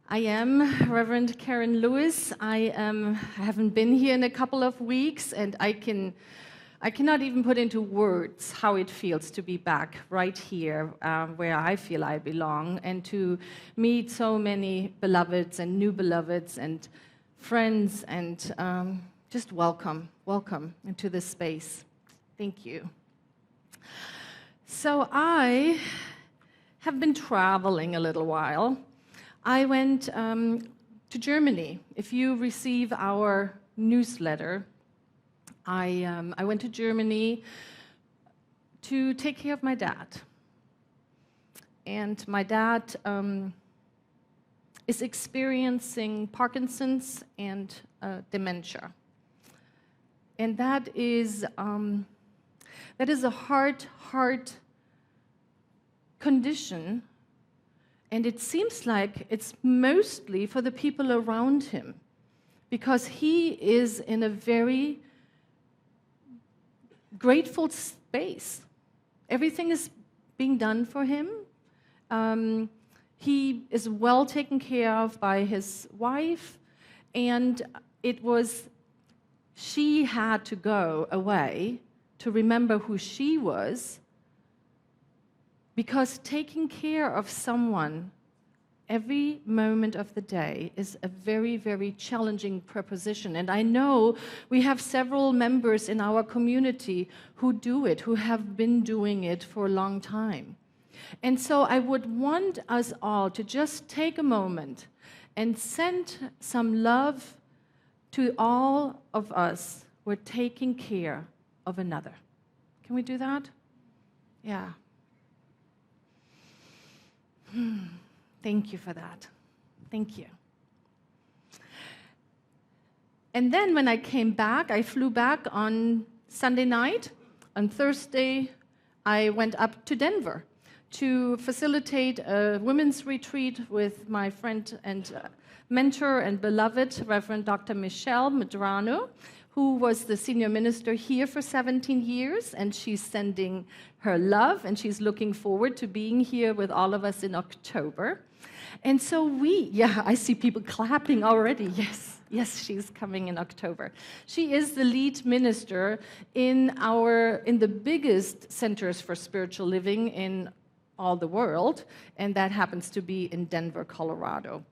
I am Reverend Karin Lewis. I haven't been here in a couple of weeks, and I cannot even put into words how it feels to be back right here where I feel I belong, and to meet so many beloveds and new beloveds and friends, and just welcome into this space. Thank you. So I have been traveling a little while. I went to Germany. If you receive our newsletter, I went to Germany to take care of my dad. And my dad is experiencing Parkinson's and dementia. And that is a hard condition. And it seems like it's mostly for the people around him, because he is in a very grateful space. Everything is being done for him. He is well taken care of by his wife, and she had to go away to remember who she was, because taking care of someone every moment of the day is a very, very challenging proposition. And I know we have several members in our community who do it, who have been doing it for a long time. And so I would want us all to just take a moment and send some love to all of us who are taking care of another. Can we do that? Yeah. Thank you for that. Thank you. And then when I came back, I flew back on Sunday night. On Thursday, I went up to Denver to facilitate a women's retreat with my friend and mentor and beloved, Reverend Dr. Michelle Medrano, who was the senior minister here for 17 years, and she's sending her love, and she's looking forward to being here with all of us in October. And so I see people clapping already. Yes, she's coming in October. She is the lead minister in the biggest centers for spiritual living in all the world, and that happens to be in Denver, Colorado.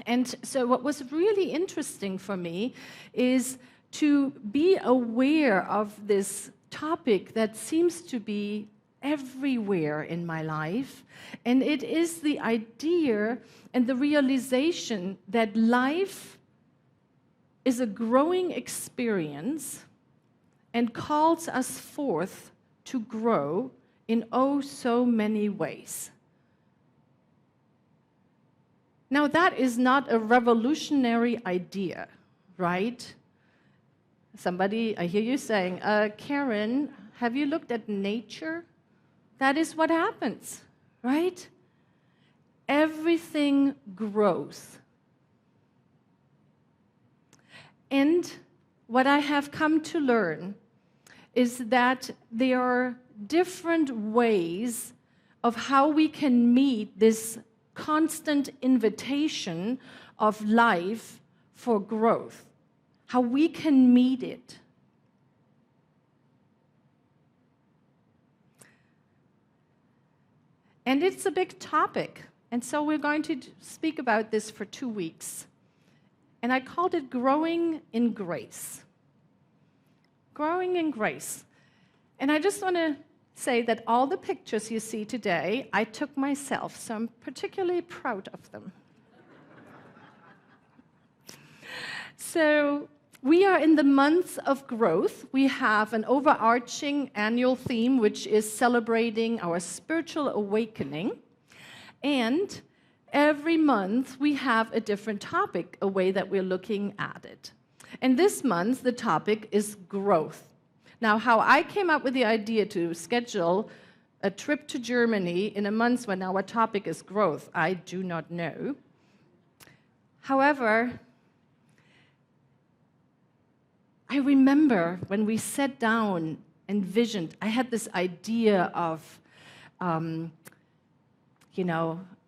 And so what was really interesting for me is to be aware of this topic that seems to be everywhere in my life, and it is the idea and the realization that life is a growing experience and calls us forth to grow in oh so many ways. Now, that is not a revolutionary idea, right? Somebody, I hear you saying, Karin, have you looked at nature? That is what happens, right? Everything grows. And what I have come to learn is that there are different ways of how we can meet this constant invitation of life for growth, how we can meet it. And it's a big topic, and so we're going to speak about this for 2 weeks. And I called it Growing in Grace. Growing in Grace. And I just want to say that all the pictures you see today, I took myself, so I'm particularly proud of them. So we are in the months of growth. We have an overarching annual theme, which is celebrating our spiritual awakening. And every month, we have a different topic, a way that we're looking at it. And this month, the topic is growth. Now, how I came up with the idea to schedule a trip to Germany in a month when our topic is growth, I do not know. However, I remember when we sat down and visioned, I had this idea of,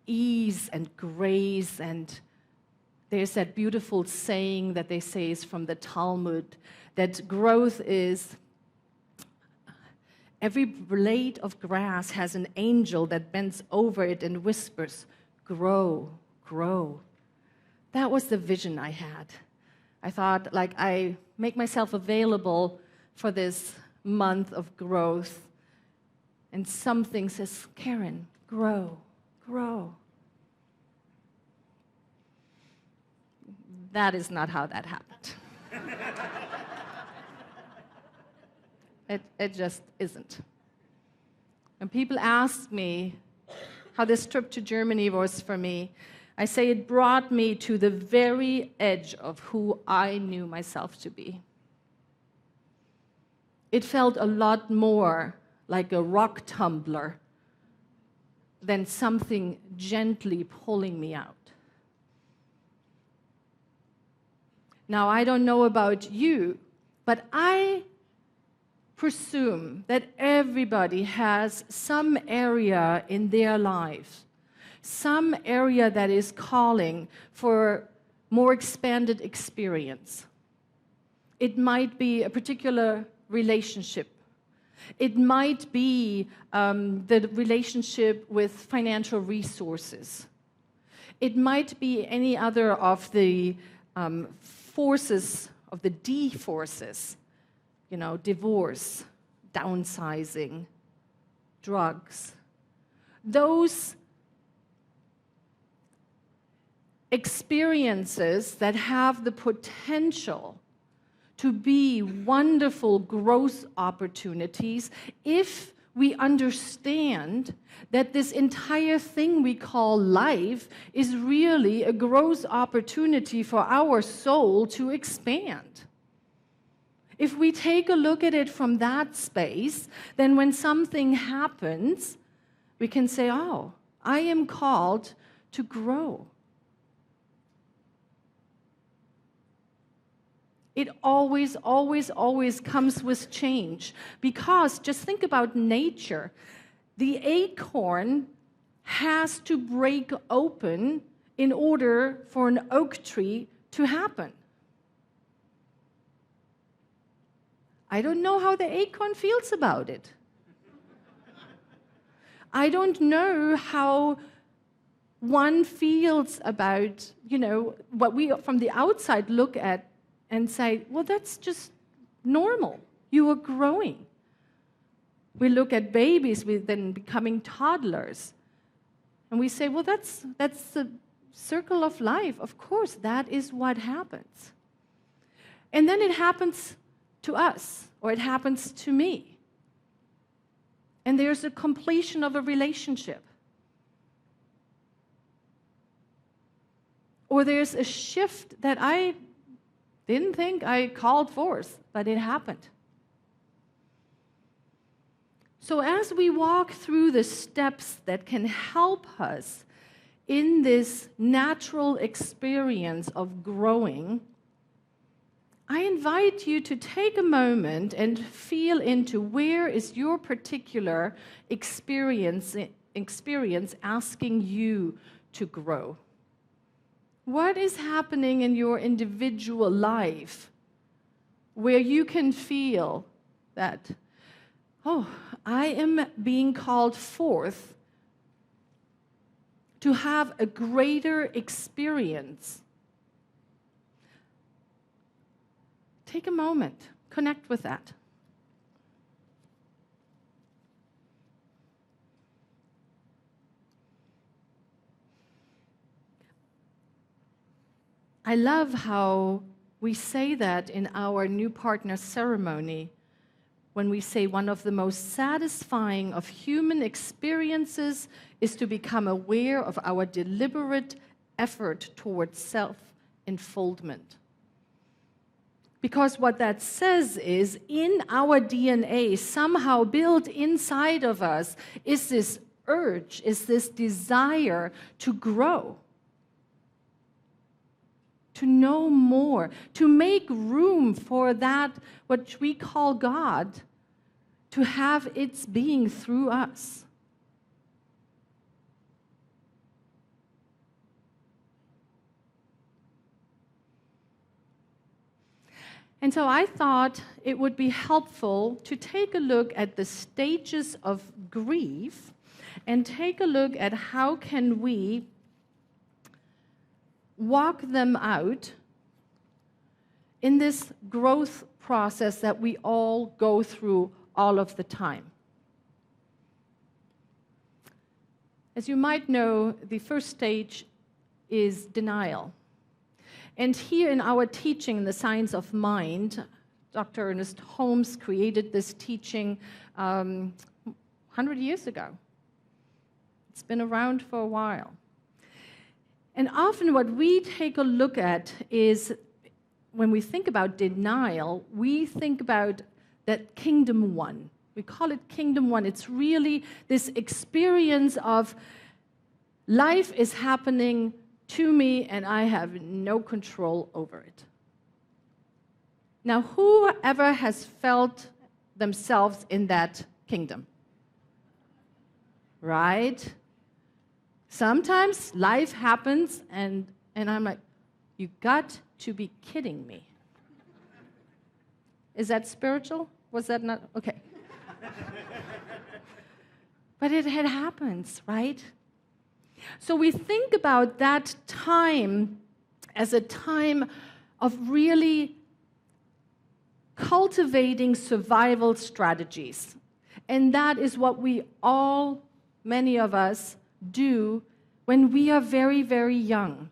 ease and grace and There's that beautiful saying that they say is from the Talmud, that growth is every blade of grass has an angel that bends over it and whispers, grow, grow. That was the vision I had. I thought, like, I make myself available for this month of growth, and something says, Karin, grow, grow. That is not how that happened. It just isn't. When people ask me how this trip to Germany was for me, I say it brought me to the very edge of who I knew myself to be. It felt a lot more like a rock tumbler than something gently pulling me out. Now, I don't know about you, but I presume that everybody has some area in their life, some area that is calling for more expanded experience. It might be a particular relationship. It might be the relationship with financial resources. It might be any other of the forces, of the D forces, you know, divorce, downsizing, drugs. Those experiences that have the potential to be wonderful growth opportunities if we understand that this entire thing we call life is really a growth opportunity for our soul to expand. If we take a look at it from that space, then when something happens, we can say, oh, I am called to grow. It always, always, always comes with change. Because just think about nature. The acorn has to break open in order for an oak tree to happen. I don't know how the acorn feels about it. I don't know how one feels about, you know, what we from the outside look at and say, well, that's just normal. You are growing. We look at babies with then becoming toddlers, and we say, well, that's the circle of life. Of course, that is what happens. And then it happens to us, or it happens to me. And there's a completion of a relationship. Or there's a shift that I didn't think I called forth, but it happened. So as we walk through the steps that can help us in this natural experience of growing, I invite you to take a moment and feel into where is your particular experience asking you to grow. What is happening in your individual life where you can feel that, oh, I am being called forth to have a greater experience? Take a moment, connect with that. I love how we say that in our new partner ceremony, when we say one of the most satisfying of human experiences is to become aware of our deliberate effort towards self-enfoldment. Because what that says is, in our DNA, somehow built inside of us, is this urge, is this desire to grow, to know more, to make room for that, what we call God, to have its being through us. And so I thought it would be helpful to take a look at the stages of grief and take a look at how can we walk them out in this growth process that we all go through all of the time. As you might know, the first stage is denial. And here in our teaching, in the Science of Mind, Dr. Ernest Holmes created this teaching 100 years ago. It's been around for a while. And often what we take a look at is, when we think about denial, we think about that kingdom one. We call it kingdom one. It's really this experience of life is happening to me and I have no control over it. Now, whoever has felt themselves in that kingdom? Right? Sometimes life happens and I'm like, you got to be kidding me. Is that spiritual? Was that not? Okay. But it happens, right? So we think about that time as a time of really cultivating survival strategies. And that is what we all, many of us, do when we are very, very young.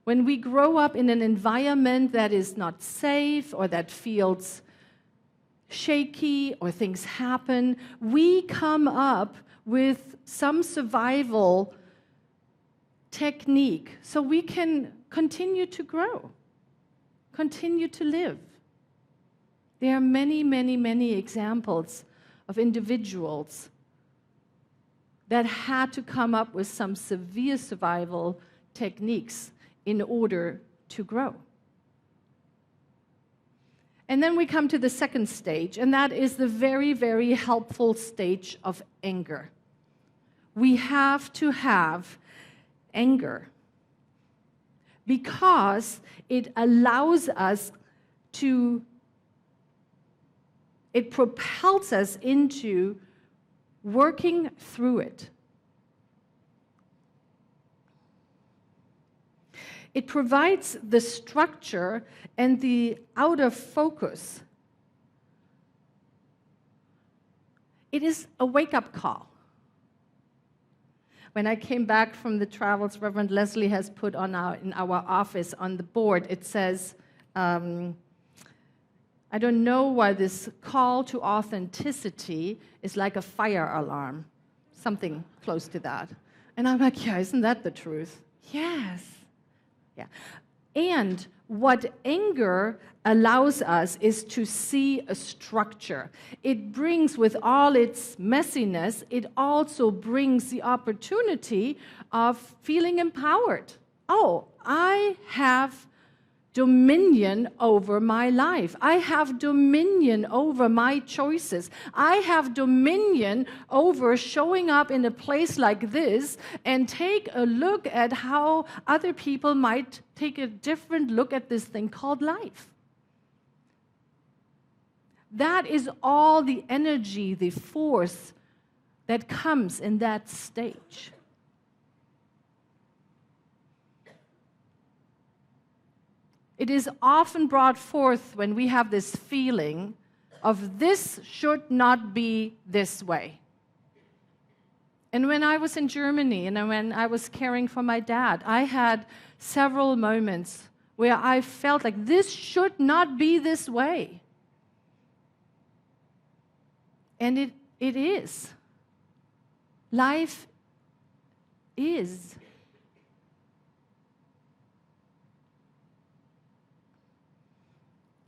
When we grow up in an environment that is not safe or that feels shaky or things happen, we come up with some survival technique so we can continue to grow, continue to live. There are many, many, many examples of individuals that had to come up with some severe survival techniques in order to grow. And then we come to the second stage, and that is the very, very helpful stage of anger. We have to have anger because it allows us to, it propels us into working through it. It provides the structure and the outer focus. It is a wake-up call. When I came back from the travels, Reverend Leslie has put on in our office on the board, it says, I don't know why this call to authenticity is like a fire alarm, something close to that. And I'm like, yeah, isn't that the truth? Yes. Yeah. And what anger allows us is to see a structure. It brings, with all its messiness, it also brings the opportunity of feeling empowered. Oh, I have dominion over my life. I have dominion over my choices. I have dominion over showing up in a place like this and take a look at how other people might take a different look at this thing called life. That is all the energy, the force that comes in that stage. It is often brought forth when we have this feeling of this should not be this way. And when I was in Germany and when I was caring for my dad, I had several moments where I felt like this should not be this way. And it is. Life is.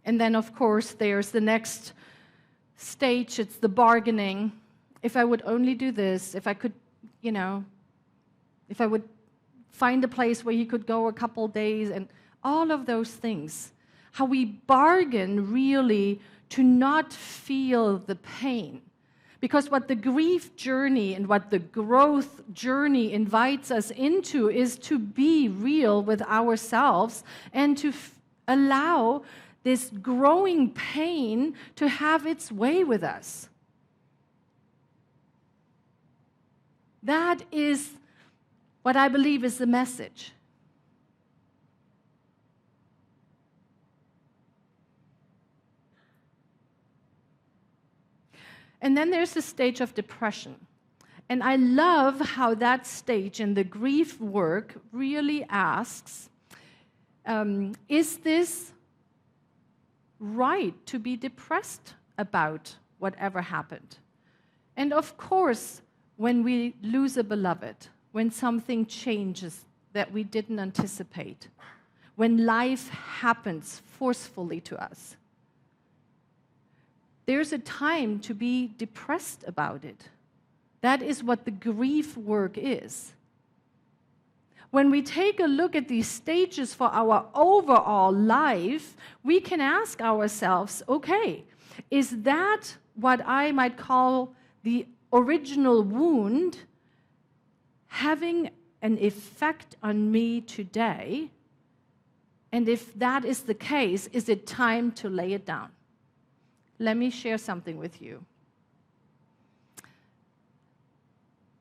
And then, of course, there's the next stage. It's the bargaining. If I would only do this, if I could, if I would find a place where he could go a couple days, and all of those things. How we bargain really to not feel the pain. Because what the grief journey and what the growth journey invites us into is to be real with ourselves and to allow this growing pain to have its way with us. That is what I believe is the message. And then there's the stage of depression. And I love how that stage in the grief work really asks, is this right to be depressed about whatever happened? And of course, when we lose a beloved, when something changes that we didn't anticipate, when life happens forcefully to us, there's a time to be depressed about it. That is what the grief work is. When we take a look at these stages for our overall life, we can ask ourselves, okay, is that what I might call the original wound having an effect on me today? And if that is the case, is it time to lay it down? Let me share something with you.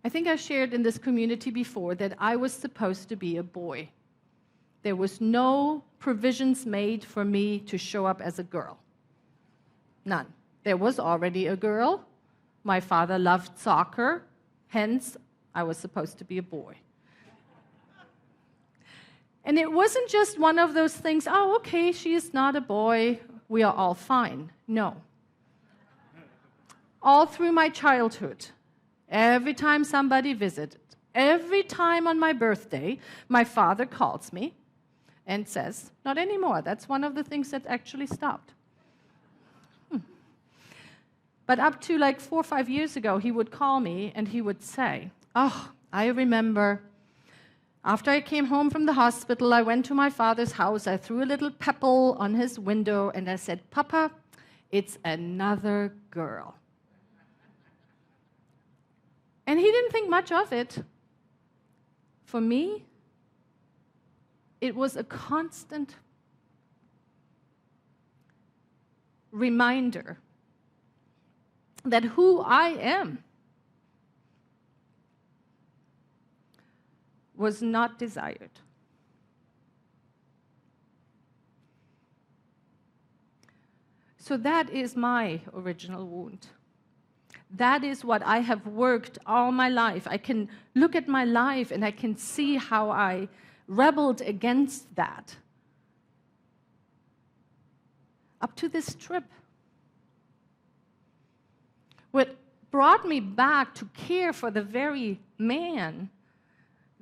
I think I shared in this community before that I was supposed to be a boy. There was no provisions made for me to show up as a girl. None. There was already a girl. My father loved soccer, hence I was supposed to be a boy. And it wasn't just one of those things, oh, okay, she is not a boy, we are all fine. No. All through my childhood, every time somebody visited, every time on my birthday, my father calls me and says, not anymore. That's one of the things that actually stopped. But up to like 4 or 5 years ago, he would call me and he would say, oh, I remember after I came home from the hospital, I went to my father's house, I threw a little pebble on his window and I said, Papa, it's another girl. And he didn't think much of it. For me, it was a constant reminder that who I am was not desired. So that is my original wound. That is what I have worked all my life. I can look at my life and I can see how I rebelled against that. Up to this trip. What brought me back to care for the very man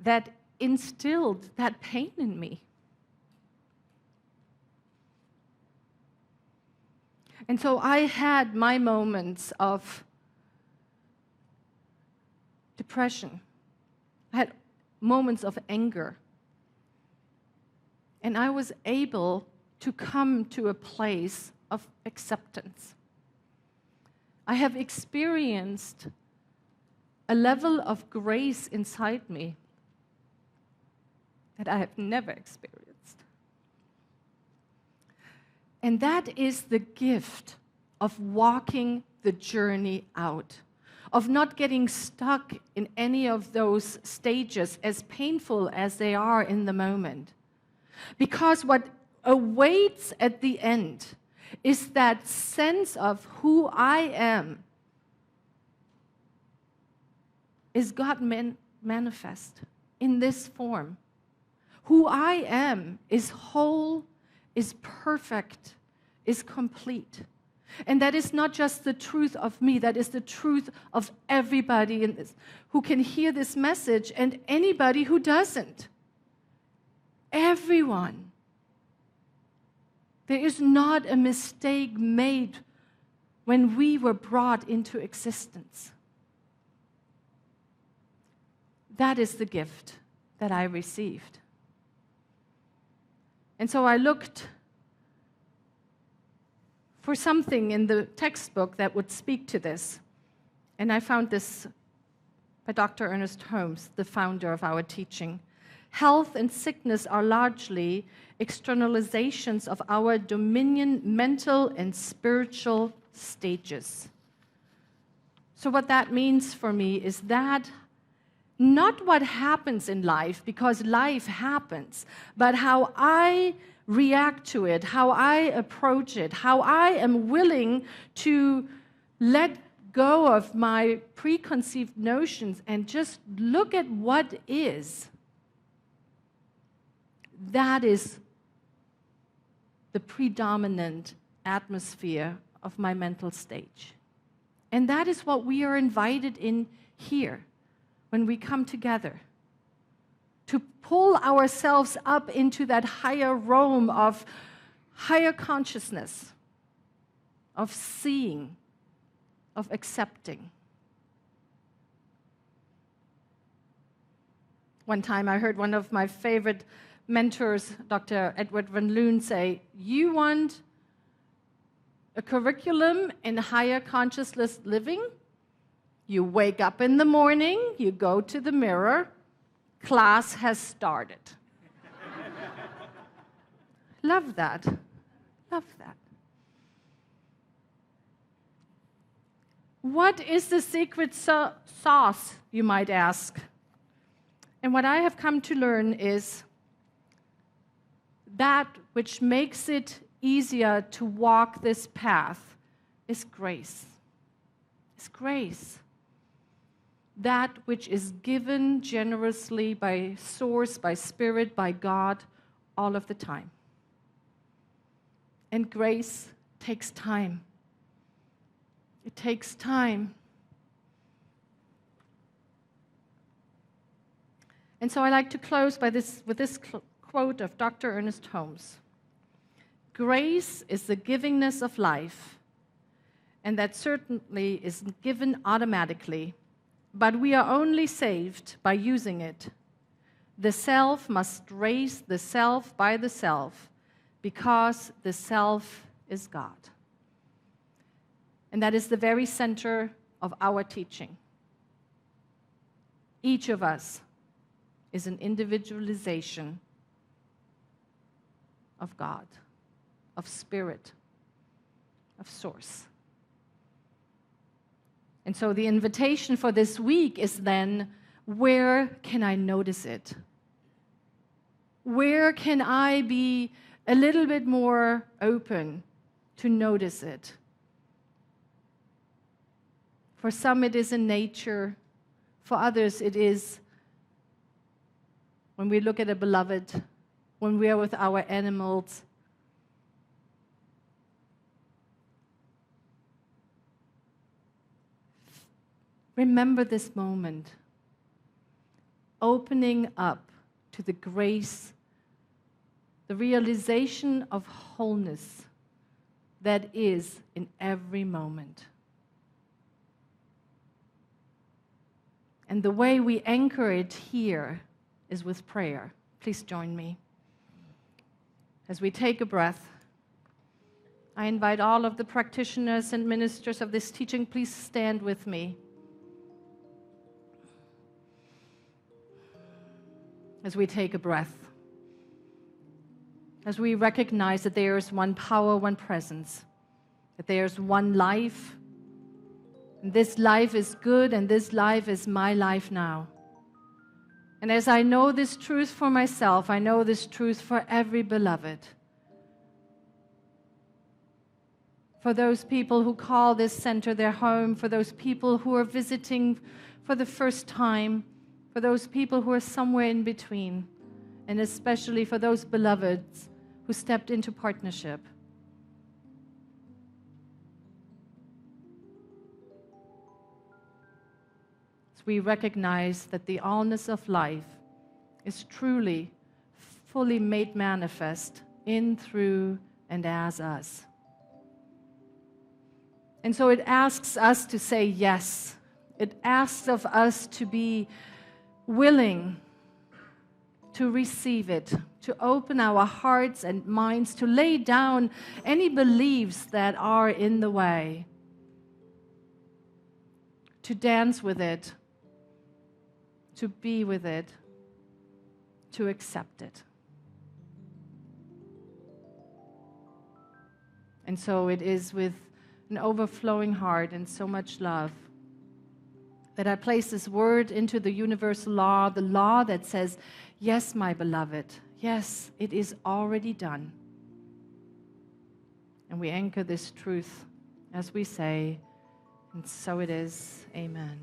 that instilled that pain in me. And so I had my moments of depression. I had moments of anger. And I was able to come to a place of acceptance. I have experienced a level of grace inside me that I have never experienced. And that is the gift of walking the journey out, of not getting stuck in any of those stages, as painful as they are in the moment. Because what awaits at the end is that sense of who I am is God manifest in this form. Who I am is whole, is perfect, is complete. And that is not just the truth of me, that is the truth of everybody in this, who can hear this message and anybody who doesn't. Everyone. There is not a mistake made when we were brought into existence. That is the gift that I received. And so I looked for something in the textbook that would speak to this. And I found this by Dr. Ernest Holmes, the founder of our teaching, Health and sickness are largely externalizations of our dominion, mental and spiritual stages. So what that means for me is that not what happens in life, because life happens, but how I react to it, how I approach it, how I am willing to let go of my preconceived notions and just look at what is. That is the predominant atmosphere of my mental stage. And that is what we are invited in here when we come together, to pull ourselves up into that higher realm of higher consciousness, of seeing, of accepting. One time I heard one of my favorite mentors, Dr. Edward Van Loon, say, "You want a curriculum in higher consciousness living? You wake up in the morning, you go to the mirror, class has started." Love that. Love that. What is the secret sauce, you might ask? And what I have come to learn is that which makes it easier to walk this path is grace. It's grace. That which is given generously by Source, by Spirit, by God, all of the time. And grace takes time. It takes time. And so I like to close with this quote of Dr. Ernest Holmes. Grace is the givingness of life, and that certainly is given automatically, but we are only saved by using it. The self must raise the self by the self, because the self is God. And that is the very center of our teaching. Each of us is an individualization of God, of Spirit, of Source. And so the invitation for this week is then, where can I notice it? Where can I be a little bit more open to notice it? For some it is in nature. For others it is when we look at a beloved, when we are with our animals. Remember this moment, opening up to the grace, the realization of wholeness that is in every moment. And the way we anchor it here is with prayer. Please join me. As we take a breath, I invite all of the practitioners and ministers of this teaching, please stand with me. As we take a breath, as we recognize that there is one power, one presence, that there is one life, and this life is good, and this life is my life now. And as I know this truth for myself, I know this truth for every beloved. For those people who call this center their home, for those people who are visiting for the first time, for those people who are somewhere in between, and especially for those beloveds who stepped into partnership. As we recognize that the allness of life is truly, fully made manifest in, through, and as us. And so it asks us to say yes. It asks of us to be willing to receive it, to open our hearts and minds, to lay down any beliefs that are in the way, to dance with it, to be with it, to accept it. And so it is with an overflowing heart and so much love that I place this word into the universal law, the law that says, yes, my beloved, yes, it is already done. And we anchor this truth as we say, and so it is, amen.